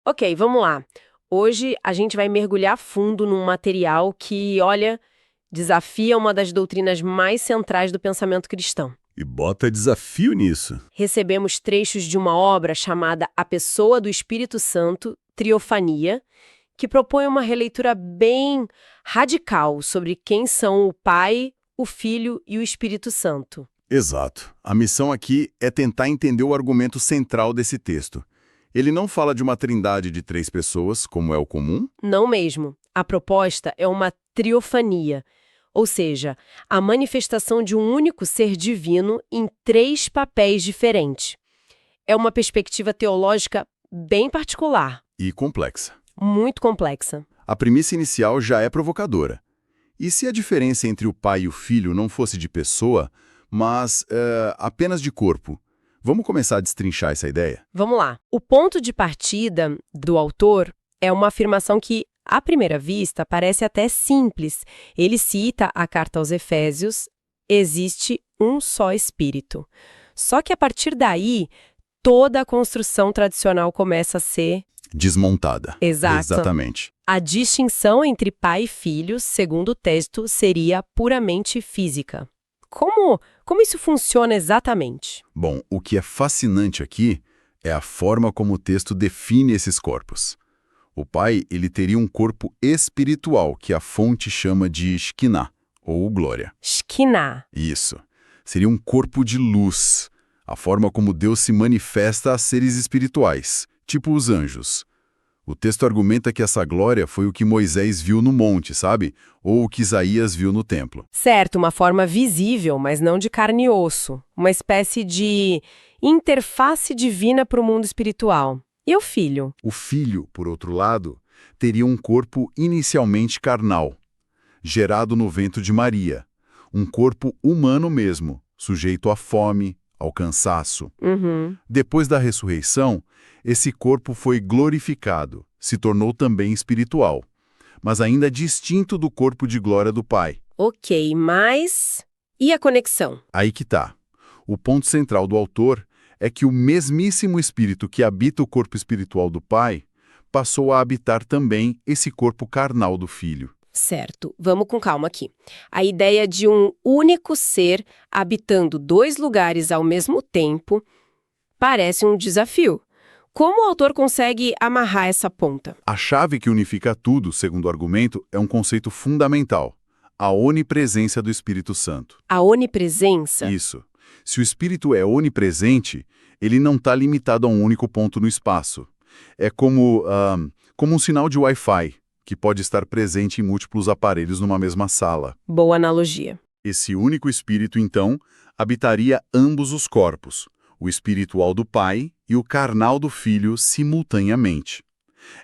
Ok, vamos lá. Hoje a gente vai mergulhar fundo num material que, olha, desafia uma das doutrinas mais centrais do pensamento cristão. E bota desafio nisso. Recebemos trechos de uma obra chamada A Pessoa do Espírito Santo, Triofania, que propõe uma releitura bem radical sobre quem são o Pai, o Filho e o Espírito Santo. Exato. A missão aqui é tentar entender o argumento central desse texto. Ele não fala de uma trindade de 3 pessoas, como é o comum. Não mesmo. A proposta é uma triofania, ou seja, a manifestação de um único ser divino em 3 papéis diferentes. É uma perspectiva teológica bem particular, E complexa. muito complexa. A premissa inicial já é provocadora. E se a diferença entre o pai e o filho não fosse de pessoa, mas apenas de corpo? Vamos começar a destrinchar essa ideia? Vamos lá. O ponto de partida do autor é uma afirmação que, à primeira vista, parece até simples. Ele cita a carta aos Efésios: existe um só Espírito. Só que a partir daí, toda a construção tradicional começa a ser Desmontada. exata. Exatamente. A distinção entre pai e filho, segundo o texto, seria puramente física. Como isso funciona exatamente? Bom, o que é fascinante aqui é a forma como o texto define esses corpos. O pai, ele teria um corpo espiritual, que a fonte chama de Shekinah, ou glória. Shekinah. Isso. Seria um corpo de luz, a forma como Deus se manifesta a seres espirituais, tipo os anjos. O texto argumenta que essa glória foi o que Moisés viu no monte, sabe? Ou o que Isaías viu no templo. Certo, uma forma visível, mas não de carne e osso. Uma espécie de interface divina para o mundo espiritual. E o filho? O filho, por outro lado, teria um corpo inicialmente carnal, gerado no ventre de Maria. Um corpo humano mesmo, sujeito à fome, ao cansaço. Uhum. Depois da ressurreição, esse corpo foi glorificado, se tornou também espiritual, mas ainda distinto do corpo de glória do Pai. Ok, mas... E a conexão? Aí que tá. O ponto central do autor é que o mesmíssimo Espírito que habita o corpo espiritual do Pai passou a habitar também esse corpo carnal do Filho. Certo, vamos com calma aqui. A ideia de um único ser habitando 2 lugares ao mesmo tempo parece um desafio. Como o autor consegue amarrar essa ponta? A chave que unifica tudo, segundo o argumento, é um conceito fundamental: a onipresença do Espírito Santo. A onipresença? Isso. Se o Espírito é onipresente, ele não está limitado a um único ponto no espaço. É como um sinal de Wi-Fi, que pode estar presente em múltiplos aparelhos numa mesma sala. Boa analogia. Esse único Espírito, então, habitaria ambos os corpos, o espiritual do Pai e o carnal do Filho simultaneamente.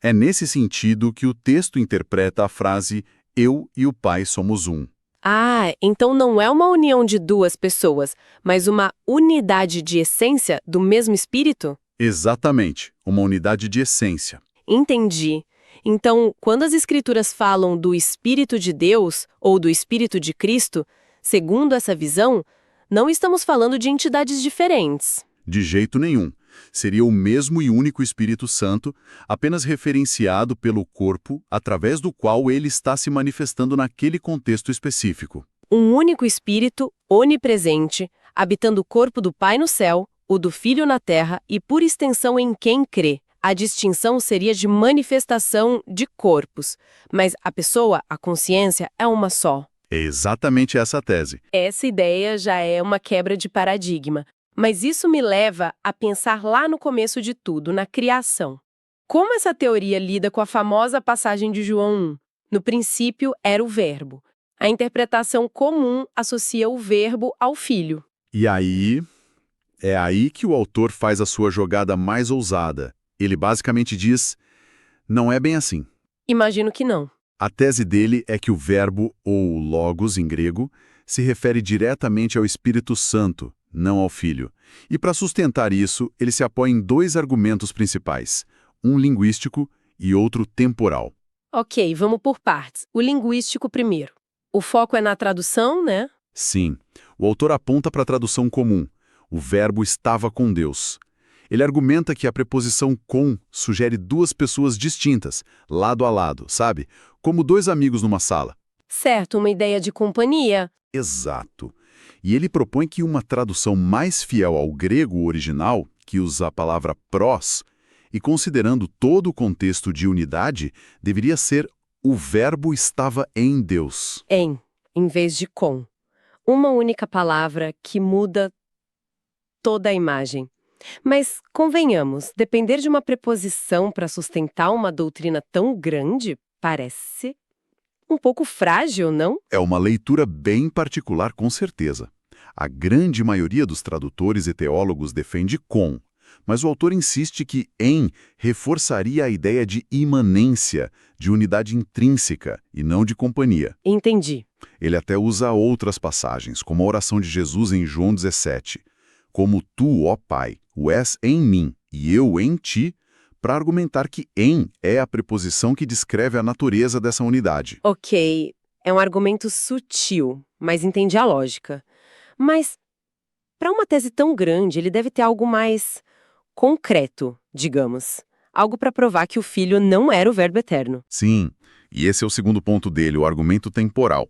É nesse sentido que o texto interpreta a frase "Eu e o Pai somos um". Ah, então não é uma união de 2 pessoas, mas uma unidade de essência do mesmo espírito? Exatamente, uma unidade de essência. Entendi. Então, quando as escrituras falam do Espírito de Deus ou do Espírito de Cristo, segundo essa visão, não estamos falando de entidades diferentes. De jeito nenhum. Seria o mesmo e único Espírito Santo, apenas referenciado pelo corpo, através do qual ele está se manifestando naquele contexto específico. Um único Espírito, onipresente, habitando o corpo do Pai no céu, o do Filho na terra e, por extensão, em quem crê. A distinção seria de manifestação de corpos, mas a pessoa, a consciência, é uma só. É exatamente essa a tese. Essa ideia já é uma quebra de paradigma, mas isso me leva a pensar lá no começo de tudo, na criação. Como essa teoria lida com a famosa passagem de João 1? No princípio era o Verbo. A interpretação comum associa o Verbo ao Filho. E aí, é aí que o autor faz a sua jogada mais ousada. Ele basicamente diz: não é bem assim. Imagino que não. A tese dele é que o verbo, ou logos em grego, se refere diretamente ao Espírito Santo, não ao Filho. E para sustentar isso, ele se apoia em 2 argumentos principais, um linguístico e outro temporal. Ok, vamos por partes. O linguístico primeiro. O foco é na tradução, né? Sim, o autor aponta para a tradução comum. O verbo estava com Deus. Ele argumenta que a preposição com sugere duas pessoas distintas, lado a lado, sabe? Como dois amigos numa sala. Certo, uma ideia de companhia. Exato. E ele propõe que uma tradução mais fiel ao grego original, que usa a palavra prós, e considerando todo o contexto de unidade, deveria ser o verbo estava em Deus. Em vez de com. Uma única palavra que muda toda a imagem. Mas, convenhamos, depender de uma preposição para sustentar uma doutrina tão grande parece um pouco frágil, não? É uma leitura bem particular, com certeza. A grande maioria dos tradutores e teólogos defende com, mas o autor insiste que em reforçaria a ideia de imanência, de unidade intrínseca e não de companhia. Entendi. Ele até usa outras passagens, como a oração de Jesus em João 17. Como tu, ó Pai, o és em mim e eu em ti, para argumentar que em é a preposição que descreve a natureza dessa unidade. Ok, é um argumento sutil, mas entendi a lógica. Mas, para uma tese tão grande, ele deve ter algo mais concreto, digamos. Algo para provar que o Filho não era o Verbo eterno. Sim, e esse é o segundo ponto dele, o argumento temporal.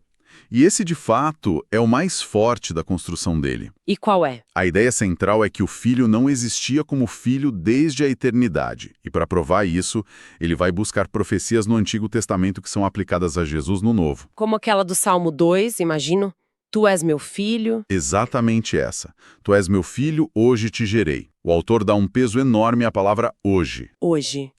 E esse, de fato, é o mais forte da construção dele. E qual é? A ideia central é que o Filho não existia como Filho desde a eternidade. E para provar isso, ele vai buscar profecias no Antigo Testamento que são aplicadas a Jesus no Novo. Como aquela do Salmo 2, imagino. Tu és meu filho. Exatamente essa. Tu és meu filho, hoje te gerei. O autor dá um peso enorme à palavra hoje. Hoje.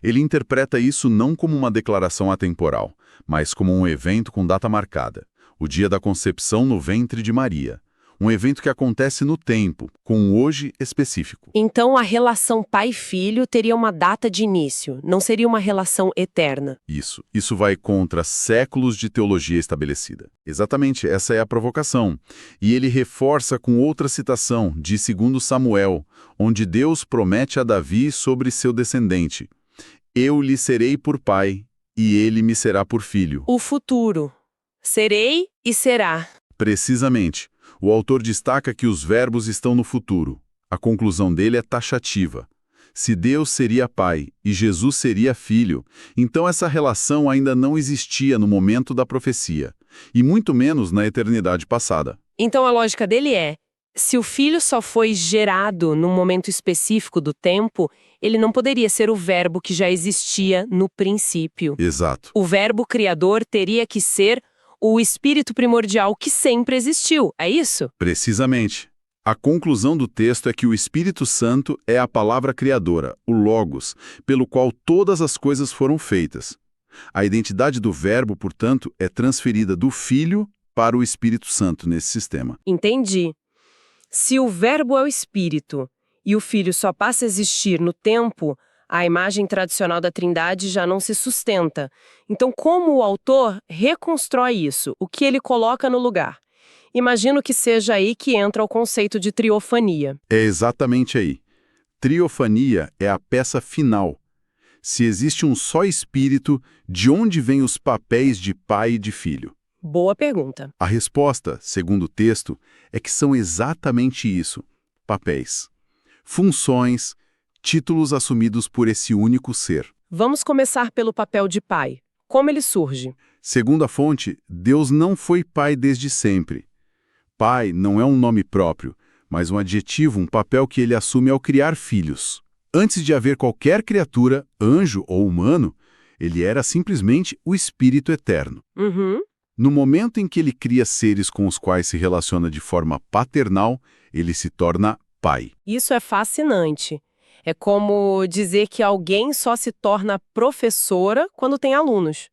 Ele interpreta isso não como uma declaração atemporal, mas como um evento com data marcada. O dia da concepção no ventre de Maria. Um evento que acontece no tempo, com um hoje específico. Então a relação pai-filho teria uma data de início, não seria uma relação eterna. Isso vai contra séculos de teologia estabelecida. Exatamente, essa é a provocação. E ele reforça com outra citação, de 2 Samuel, onde Deus promete a Davi sobre seu descendente: eu lhe serei por pai, e ele me será por filho. O futuro. Serei e será. Precisamente. O autor destaca que os verbos estão no futuro. A conclusão dele é taxativa. Se Deus seria pai e Jesus seria filho, então essa relação ainda não existia no momento da profecia, e muito menos na eternidade passada. Então a lógica dele é: se o filho só foi gerado num momento específico do tempo, ele não poderia ser o verbo que já existia no princípio. Exato. O verbo criador teria que ser o espírito primordial que sempre existiu, é isso? Precisamente. A conclusão do texto é que o Espírito Santo é a palavra criadora, o Logos, pelo qual todas as coisas foram feitas. A identidade do Verbo, portanto, é transferida do Filho para o Espírito Santo nesse sistema. Entendi. Se o Verbo é o Espírito e o Filho só passa a existir no tempo, a imagem tradicional da Trindade já não se sustenta. Então, como o autor reconstrói isso? O que ele coloca no lugar? Imagino que seja aí que entra o conceito de triofania. É exatamente aí. Triofania é a peça final. Se existe um só Espírito, de onde vêm os papéis de pai e de filho? Boa pergunta. A resposta, segundo o texto, é que são exatamente isso: papéis, funções, títulos assumidos por esse único ser. Vamos começar pelo papel de pai. Como ele surge? Segundo a fonte, Deus não foi pai desde sempre. Pai não é um nome próprio, mas um adjetivo, um papel que ele assume ao criar filhos. Antes de haver qualquer criatura, anjo ou humano, ele era simplesmente o Espírito Eterno. No momento em que ele cria seres com os quais se relaciona de forma paternal, ele se torna pai. Isso é fascinante. É como dizer que alguém só se torna professora quando tem alunos.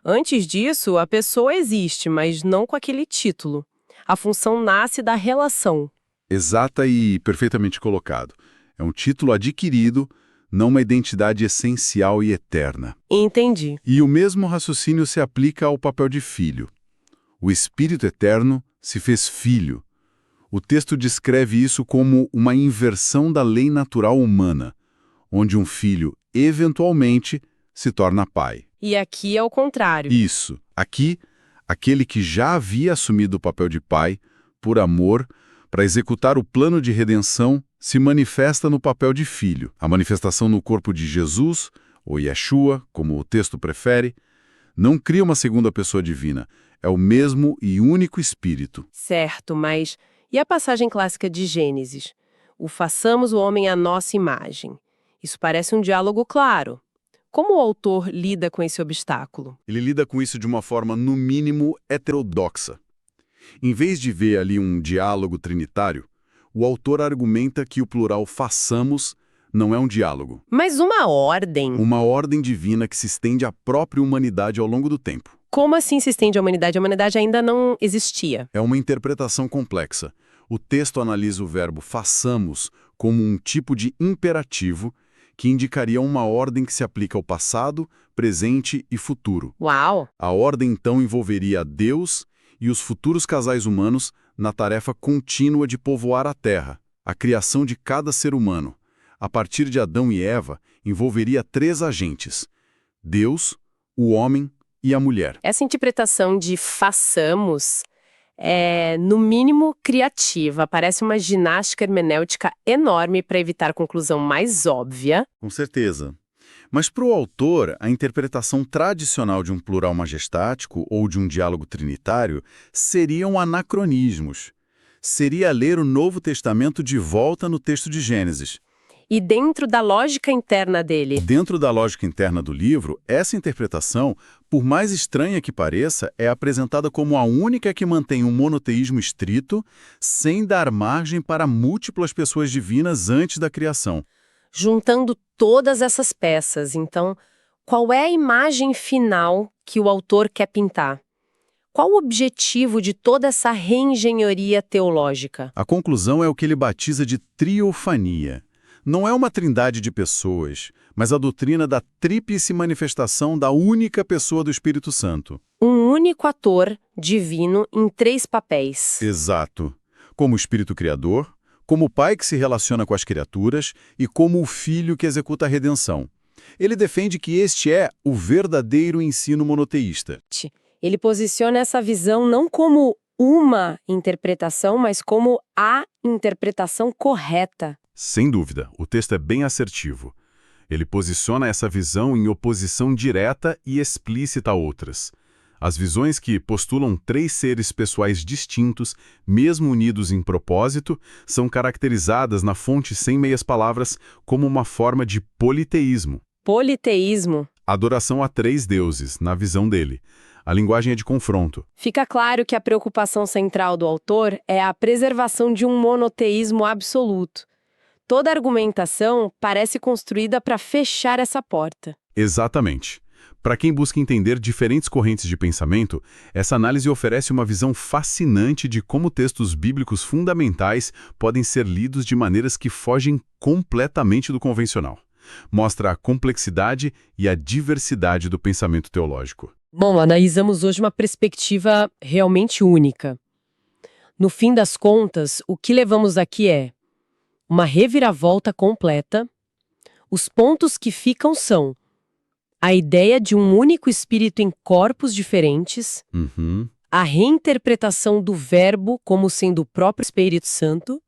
Antes disso, a pessoa existe, mas não com aquele título. A função nasce da relação. Exata e perfeitamente colocado. É um título adquirido, não uma identidade essencial e eterna. Entendi. E o mesmo raciocínio se aplica ao papel de filho. O Espírito Eterno se fez filho. O texto descreve isso como uma inversão da lei natural humana, onde um filho, eventualmente, se torna pai. E aqui é o contrário. Isso. Aqui, aquele que já havia assumido o papel de pai, por amor, para executar o plano de redenção, se manifesta no papel de filho. A manifestação no corpo de Jesus, ou Yeshua, como o texto prefere, não cria uma segunda pessoa divina. É o mesmo e único Espírito. Certo, mas e a passagem clássica de Gênesis? O façamos o homem à nossa imagem. Isso parece um diálogo claro. Como o autor lida com esse obstáculo? Ele lida com isso de uma forma, no mínimo, heterodoxa. Em vez de ver ali um diálogo trinitário, o autor argumenta que o plural façamos não é um diálogo. Mas uma ordem? Uma ordem divina que se estende à própria humanidade ao longo do tempo. Como assim se estende à humanidade? A humanidade ainda não existia. É uma interpretação complexa. O texto analisa o verbo façamos como um tipo de imperativo que indicaria uma ordem que se aplica ao passado, presente e futuro. Uau! A ordem, então, envolveria Deus e os futuros casais humanos na tarefa contínua de povoar a Terra, a criação de cada ser humano. A partir de Adão e Eva, envolveria 3 agentes: Deus, o homem e a mulher. Essa interpretação de façamos é, no mínimo, criativa. Parece uma ginástica hermenêutica enorme para evitar a conclusão mais óbvia. Com certeza. Mas para o autor, a interpretação tradicional de um plural majestático ou de um diálogo trinitário seriam anacronismos. Seria ler o Novo Testamento de volta no texto de Gênesis. E dentro da lógica interna dele. Dentro da lógica interna do livro, essa interpretação, por mais estranha que pareça, é apresentada como a única que mantém um monoteísmo estrito, sem dar margem para múltiplas pessoas divinas antes da criação. Juntando todas essas peças, então, qual é a imagem final que o autor quer pintar? Qual o objetivo de toda essa reengenharia teológica? A conclusão é o que ele batiza de triofania. Não é uma trindade de pessoas, mas a doutrina da tríplice manifestação da única pessoa do Espírito Santo. Um único ator divino em 3 papéis. Exato. Como o Espírito Criador, como o Pai que se relaciona com as criaturas e como o Filho que executa a redenção. Ele defende que este é o verdadeiro ensino monoteísta. Ele posiciona essa visão não como uma interpretação, mas como a interpretação correta. Sem dúvida, o texto é bem assertivo. Ele posiciona essa visão em oposição direta e explícita a outras. As visões que postulam 3 seres pessoais distintos, mesmo unidos em propósito, são caracterizadas na fonte sem meias palavras como uma forma de politeísmo. Politeísmo. Adoração a 3 deuses, na visão dele. A linguagem é de confronto. Fica claro que a preocupação central do autor é a preservação de um monoteísmo absoluto. Toda a argumentação parece construída para fechar essa porta. Exatamente. Para quem busca entender diferentes correntes de pensamento, essa análise oferece uma visão fascinante de como textos bíblicos fundamentais podem ser lidos de maneiras que fogem completamente do convencional. Mostra a complexidade e a diversidade do pensamento teológico. Bom, analisamos hoje uma perspectiva realmente única. No fim das contas, o que levamos aqui é uma reviravolta completa. Os pontos que ficam são a ideia de um único espírito em corpos diferentes, a reinterpretação do verbo como sendo o próprio Espírito Santo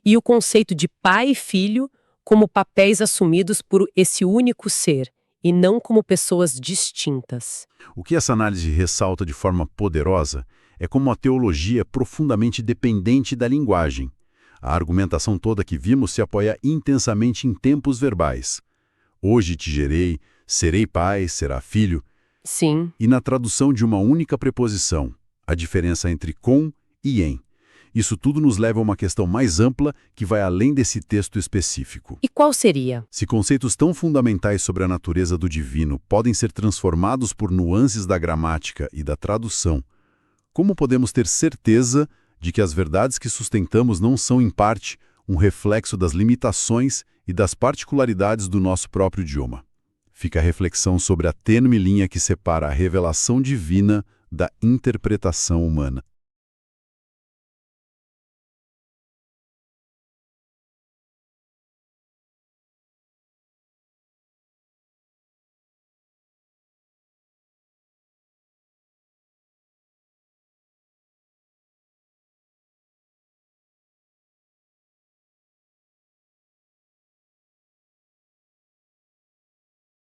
e o conceito de pai e filho como papéis assumidos por esse único ser e não como pessoas distintas. O que essa análise ressalta de forma poderosa é como a teologia é profundamente dependente da linguagem. A argumentação toda que vimos se apoia intensamente em tempos verbais. Hoje te gerei, serei pai, será filho. Sim. E na tradução de uma única preposição, a diferença entre com e em. Isso tudo nos leva a uma questão mais ampla que vai além desse texto específico. E qual seria? Se conceitos tão fundamentais sobre a natureza do divino podem ser transformados por nuances da gramática e da tradução, como podemos ter certeza de que as verdades que sustentamos não são, em parte, um reflexo das limitações e das particularidades do nosso próprio idioma? Fica a reflexão sobre a tênue linha que separa a revelação divina da interpretação humana.